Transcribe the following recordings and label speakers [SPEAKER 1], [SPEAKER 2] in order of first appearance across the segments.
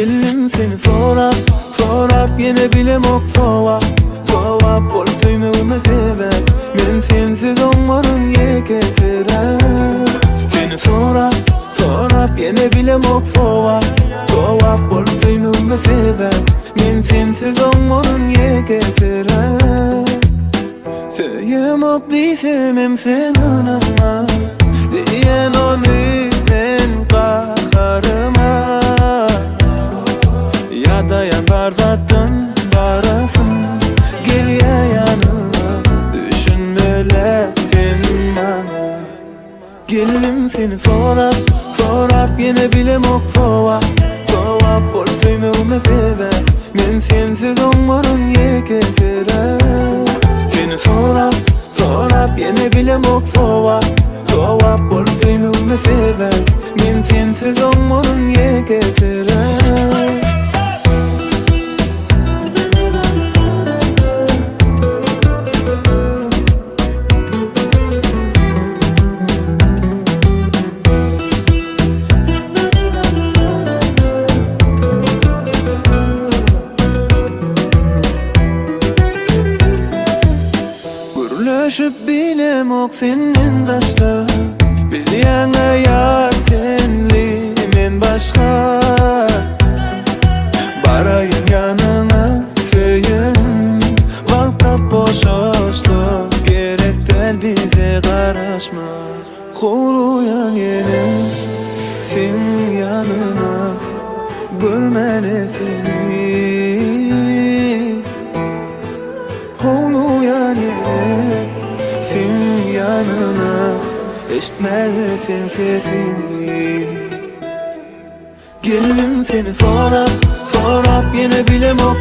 [SPEAKER 1] Geldim seni sorap yine bilemok sovap bolsayım ömür sebep men sensiz olmarım yekesirem. Seni sorap yine bilemok sovap bolsayım ömür sebep men sensiz olmarım yekesirem. Söylemok diysem hem sen anama diyen onu ben kaharıma ya da yapar zaten barasın. Gel ya yanıma düşünmele sen bana. Geldim seni sorap yine bilemok sovap bolsayım ömür sebep men sensiz olmarım yekesirem. Seni sorap yine bilemok sovap bolsayım ömür sebep men sensiz olmarım yekesirem. Gürleşip bilemok senin taşta bir yana yar senli men başka. Barayım yanına söyün vakta boşoştu gerekten bize karışma. Kuruyan yine sen yanına görmene seni. Oluyan yine sen yanına eşitmezsin sesini. Geldim seni sorap yine bilemok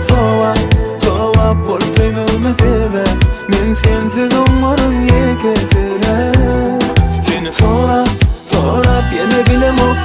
[SPEAKER 1] sovap bolsayım ömür sebep men sensiz olmarım yekesirem. Seni sorap yine bilemok